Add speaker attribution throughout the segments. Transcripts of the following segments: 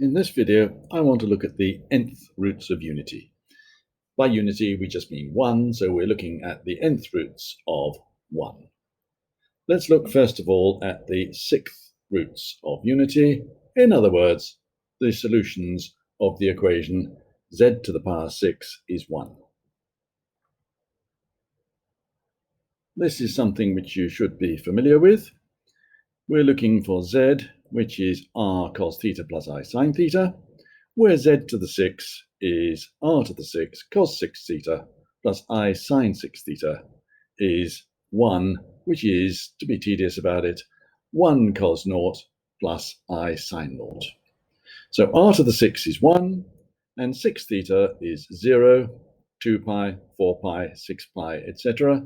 Speaker 1: In this video, I want to look at the nth roots of unity. By unity, we just mean 1, so we're looking at the nth roots of 1. Let's look first of all at the sixth roots of unity. In other words, the solutions of the equation z to the power 6 is 1. This is something which you should be familiar with. We're looking for z, which is r cos theta plus I sine theta, where z to the 6 is r to the 6 cos 6 theta plus I sine 6 theta is 1, which is, to be tedious about it, 1 cos naught plus I sine naught. So r to the 6 is 1, and 6 theta is 0, 2 pi, 4 pi, 6 pi, etc.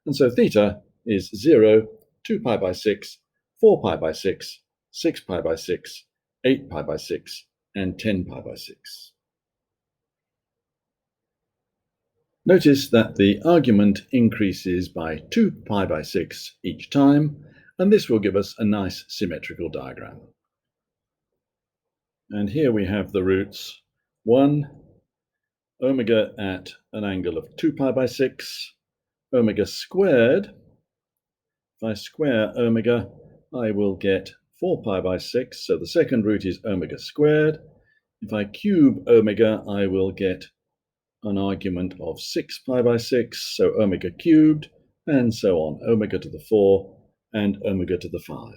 Speaker 1: And so theta is 0, 2 pi by 6, 4 pi by 6, 6 pi by 6, 8 pi by 6, and 10 pi by 6. Notice that the argument increases by 2 pi by 6 each time, and this will give us a nice symmetrical diagram. And here we have the roots 1, omega at an angle of 2 pi by 6, omega squared. If I square omega, I will get 4 pi by 6, so the second root is omega squared. If I cube omega, I will get an argument of 6 pi by 6, so omega cubed, and so on, omega to the 4 and omega to the 5.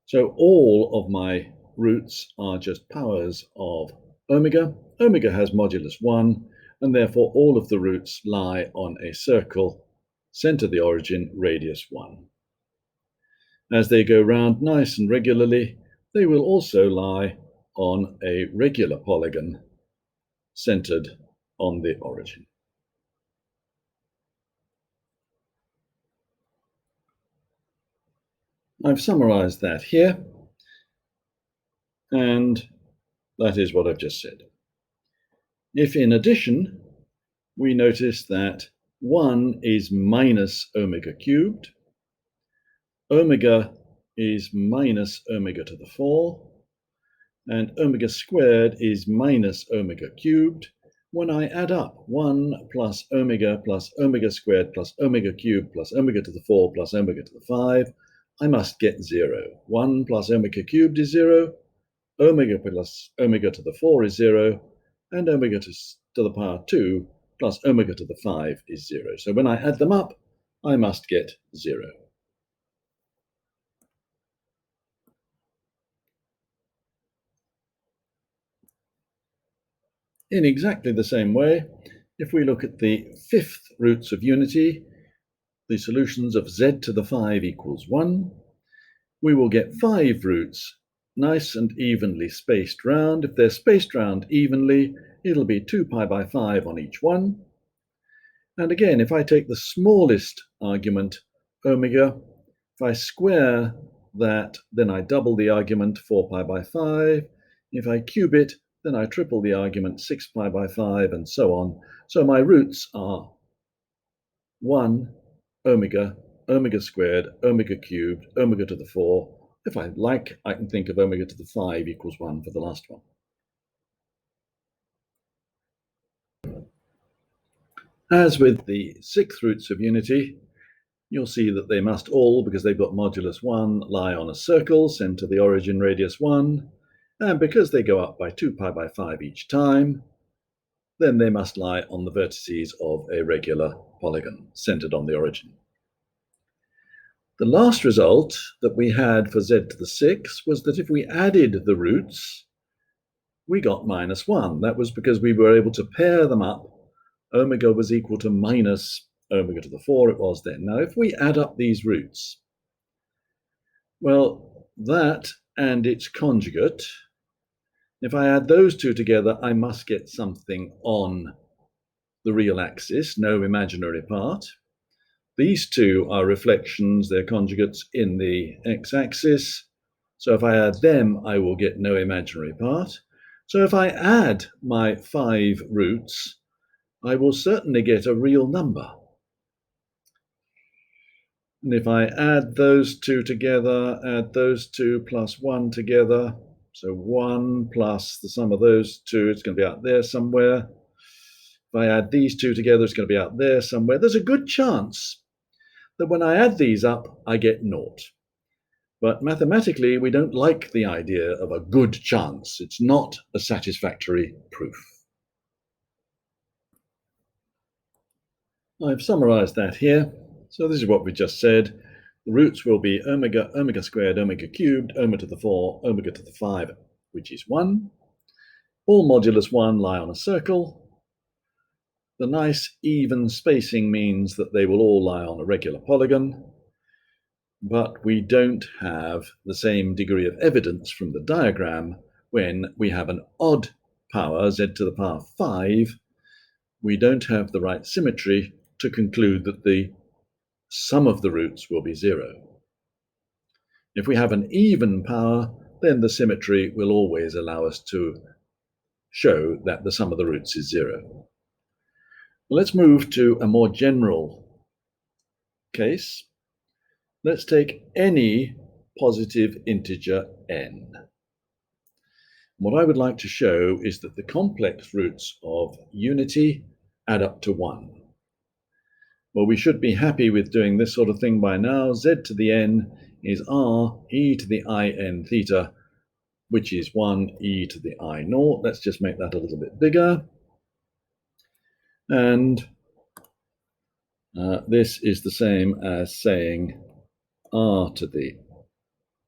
Speaker 1: So all of my roots are just powers of omega. Omega has modulus 1, and therefore all of the roots lie on a circle, center the origin, radius 1. As they go round nice and regularly, they will also lie on a regular polygon centered on the origin. I've summarized that here, and that is what I've just said. If in addition, we notice that 1 is minus omega cubed, omega is minus omega to the 4, and omega squared is minus omega cubed. When I add up 1 plus omega squared plus omega cubed plus omega to the 4 plus omega to the 5, I must get 0. 1 plus omega cubed is 0, omega plus omega to the 4 is 0, and omega to the power 2 plus omega to the 5 is 0. So when I add them up, I must get 0. In exactly the same way, if we look at the fifth roots of unity, the solutions of z to the 5 equals 1, we will get 5 roots nice and evenly spaced round. If they're spaced round evenly, it'll be 2 pi by 5 on each one. And again, if I take the smallest argument, omega, if I square that, then I double the argument, 4 pi by 5. If I cube it, then I triple the argument, 6 pi by 5, and so on. So my roots are 1, omega, omega squared, omega cubed, omega to the 4. If I like, I can think of omega to the 5 equals 1 for the last one. As with the sixth roots of unity, you'll see that they must all, because they've got modulus 1, lie on a circle, center the origin, radius 1. And because they go up by 2 pi by 5 each time, then they must lie on the vertices of a regular polygon centered on the origin. The last result that we had for z to the 6 was that if we added the roots, we got minus 1. That was because we were able to pair them up. Omega was equal to minus omega to the 4, it was then. Now, if we add up these roots, well, that and its conjugate, if I add those two together, I must get something on the real axis, no imaginary part. These two are reflections, they're conjugates in the x-axis. So if I add them, I will get no imaginary part. So if I add my 5 roots, I will certainly get a real number. And if I add those two together, add those two plus 1 together, so 1 plus the sum of those two, it's going to be out there somewhere. If I add these two together, it's going to be out there somewhere. There's a good chance that when I add these up, I get naught. But mathematically, we don't like the idea of a good chance. It's not a satisfactory proof. I've summarized that here. So this is what we just said. The roots will be omega, omega squared, omega cubed, omega to the 4, omega to the 5, which is 1. All modulus 1 lie on a circle. The nice even spacing means that they will all lie on a regular polygon, but we don't have the same degree of evidence from the diagram when we have an odd power, z to the power 5. We don't have the right symmetry to conclude that the sum of the roots will be 0. If we have an even power, then the symmetry will always allow us to show that the sum of the roots is 0. Let's move to a more general case. Let's take any positive integer n. What I would like to show is that the complex roots of unity add up to 1. Well, we should be happy with doing this sort of thing by now. Z to the n is r e to the I n theta, which is 1 e to the I naught. Let's just make that a little bit bigger. And this is the same as saying r to the,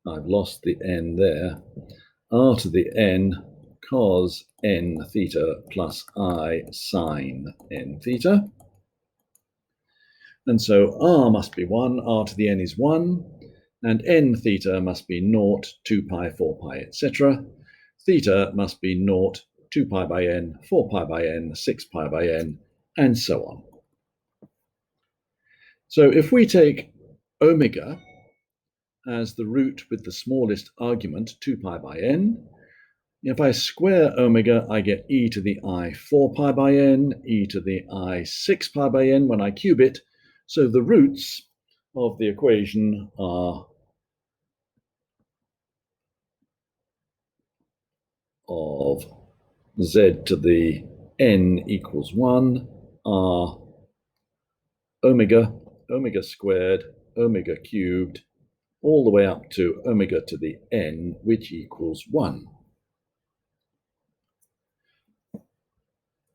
Speaker 1: I've lost the n there, r to the n cos n theta plus I sine n theta. And so r must be 1, r to the n is 1, and n theta must be 0, 2 pi, 4 pi, etc. Theta must be 0, 2 pi by n, 4 pi by n, 6 pi by n, and so on. So if we take omega as the root with the smallest argument, 2 pi by n, if I square omega, I get e to the I 4 pi by n, e to the I 6 pi by n when I cube it. So the roots of the equation are of z to the n equals 1 are omega, omega squared, omega cubed, all the way up to omega to the n, which equals 1.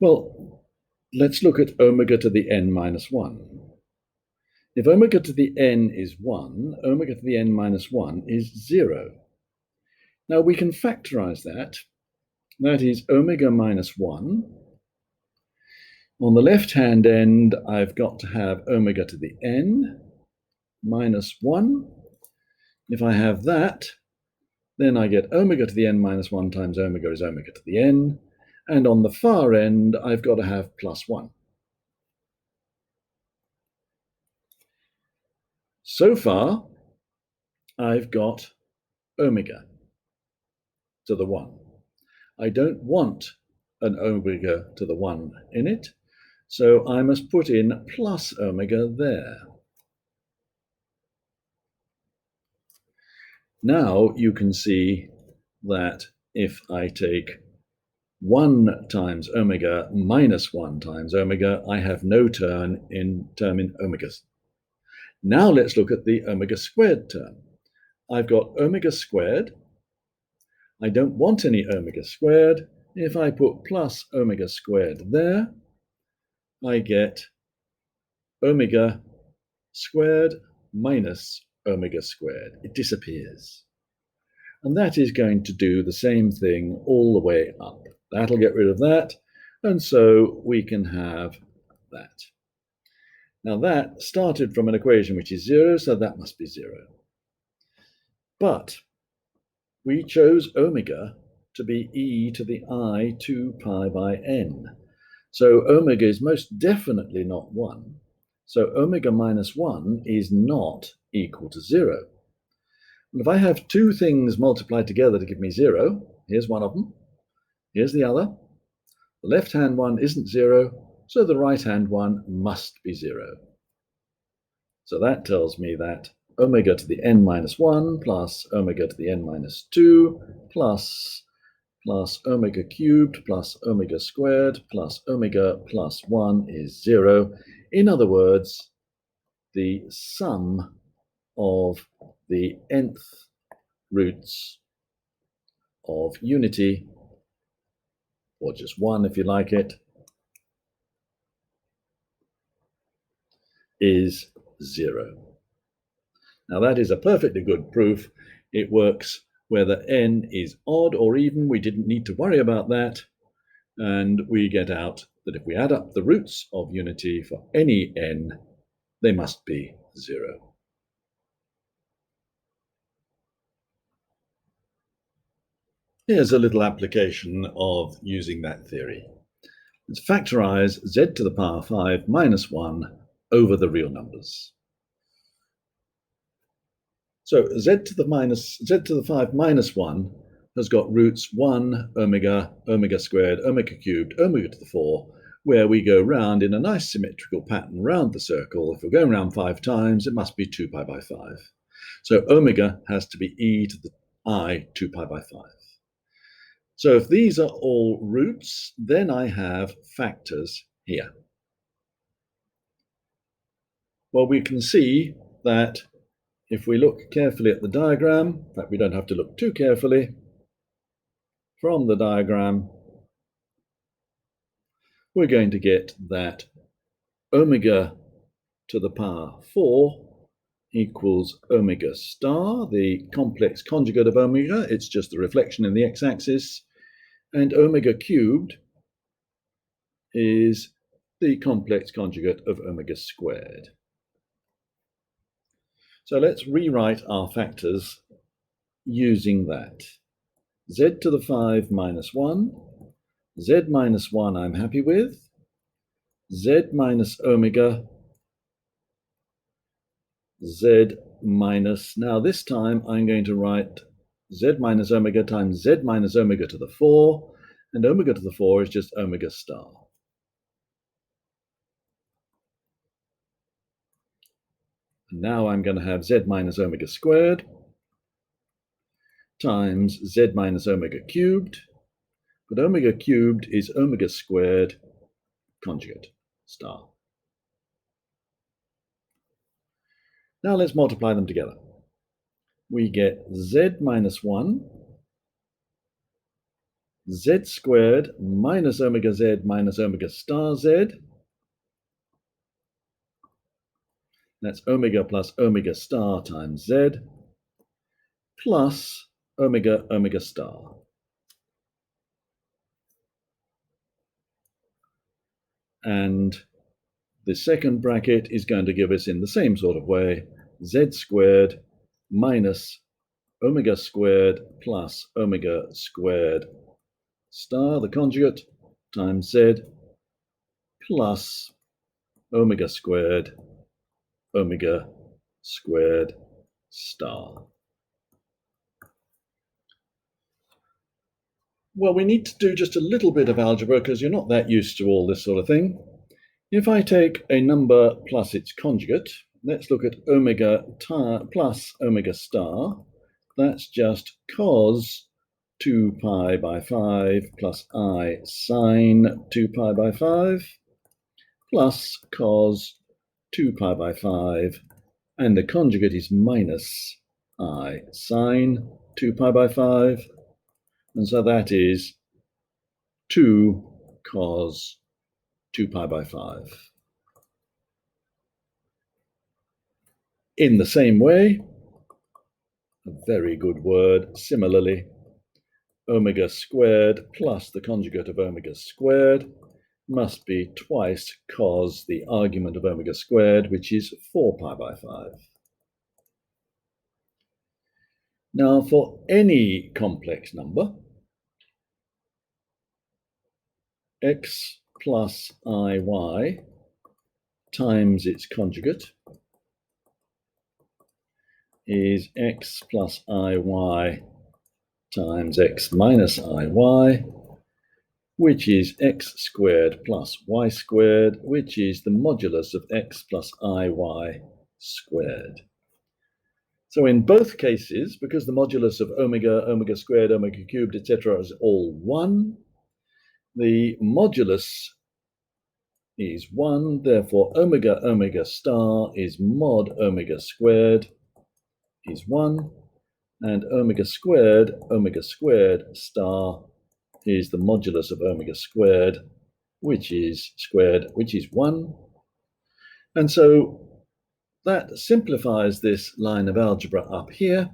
Speaker 1: Well, let's look at omega to the n minus 1. If omega to the n is 1, omega to the n minus 1 is 0. Now we can factorize that. That is omega minus 1. On the left-hand end, I've got to have omega to the n minus 1. If I have that, then I get omega to the n minus 1 times omega is omega to the n. And on the far end, I've got to have plus 1. So far, I've got omega to the 1. I don't want an omega to the 1 in it, so I must put in plus omega there. Now you can see that if I take 1 times omega minus 1 times omega, I have no term in omegas. Now let's look at the omega squared term. I've got omega squared. I don't want any omega squared. If I put plus omega squared there, I get omega squared minus omega squared. It disappears. And that is going to do the same thing all the way up. That'll get rid of that. And so we can have that. Now that started from an equation which is 0, so that must be 0. But we chose omega to be e to the I 2 pi by n. So omega is most definitely not 1. So omega minus 1 is not equal to 0. And if I have two things multiplied together to give me 0, here's one of them, here's the other. The left-hand one isn't 0, so the right-hand one must be 0. So that tells me that omega to the n minus 1 plus omega to the n minus 2 plus omega cubed plus omega squared plus omega plus 1 is 0. In other words, the sum of the nth roots of unity, or just 1 if you like it, is 0. Now that is a perfectly good proof. It works whether n is odd or even. We didn't need to worry about that. And we get out that if we add up the roots of unity for any n, they must be 0. Here's a little application of using that theory. Let's factorize z to the power 5 minus 1 over the real numbers. So z to the 5 minus 1 has got roots 1, omega, omega squared, omega cubed, omega to the 4, where we go round in a nice symmetrical pattern round the circle. If we're going round 5 times, it must be 2 pi by 5. So omega has to be e to the I 2 pi by 5. So if these are all roots, then I have factors here. Well, we can see that if we look carefully at the diagram, in fact, we don't have to look too carefully, from the diagram, we're going to get that omega to the power 4 equals omega star, the complex conjugate of omega. It's just the reflection in the x-axis. And omega cubed is the complex conjugate of omega squared. So let's rewrite our factors using that. Z to the 5 minus 1. Z minus 1 I'm happy with. Z minus omega. Z minus, now this time I'm going to write Z minus omega times Z minus omega to the 4. And omega to the 4 is just omega star. And now I'm going to have Z minus omega squared times Z minus omega cubed. But omega cubed is omega squared conjugate star. Now let's multiply them together. We get Z minus 1, Z squared minus omega Z minus omega star Z. That's omega plus omega star times Z plus omega omega star. And the second bracket is going to give us, in the same sort of way, Z squared minus omega squared plus omega squared star, the conjugate, times Z plus omega squared star. Well, we need to do just a little bit of algebra because you're not that used to all this sort of thing. If I take a number plus its conjugate, let's look at omega plus omega star. That's just cos 2 pi by 5 plus I sine 2 pi by 5 plus cos 2 pi by 5, and the conjugate is minus I sine 2 pi by 5, and so that is 2 cos 2 pi by 5. In the same way, a very good word, similarly, omega squared plus the conjugate of omega squared must be twice cos the argument of omega squared, which is 4 pi by 5. Now, for any complex number, x plus iy times its conjugate is x plus iy times x minus iy, which is x squared plus y squared, which is the modulus of x plus iy squared. So in both cases, because the modulus of omega, omega squared, omega cubed, etc. is all 1, the modulus is 1, therefore omega omega star is mod omega squared is 1, and omega squared star is the modulus of omega squared, which is 1. And so that simplifies this line of algebra up here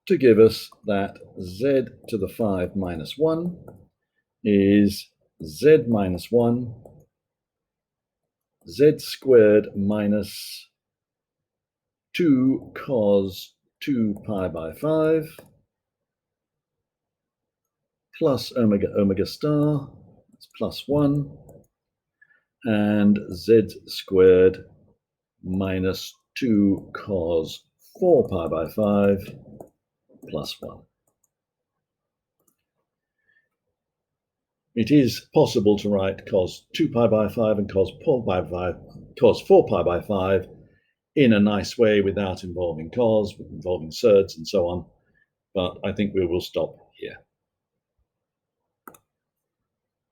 Speaker 1: to give us that z to the 5 minus 1 is z minus 1, z squared minus 2 cos 2 pi by 5 plus omega omega star, that's plus 1, and z squared minus 2 cos 4 pi by 5 plus 1. It is possible to write cos 2 pi by 5 and cos 4 pi by 5 in a nice way without involving cos, involving surds and so on, but I think we will stop here.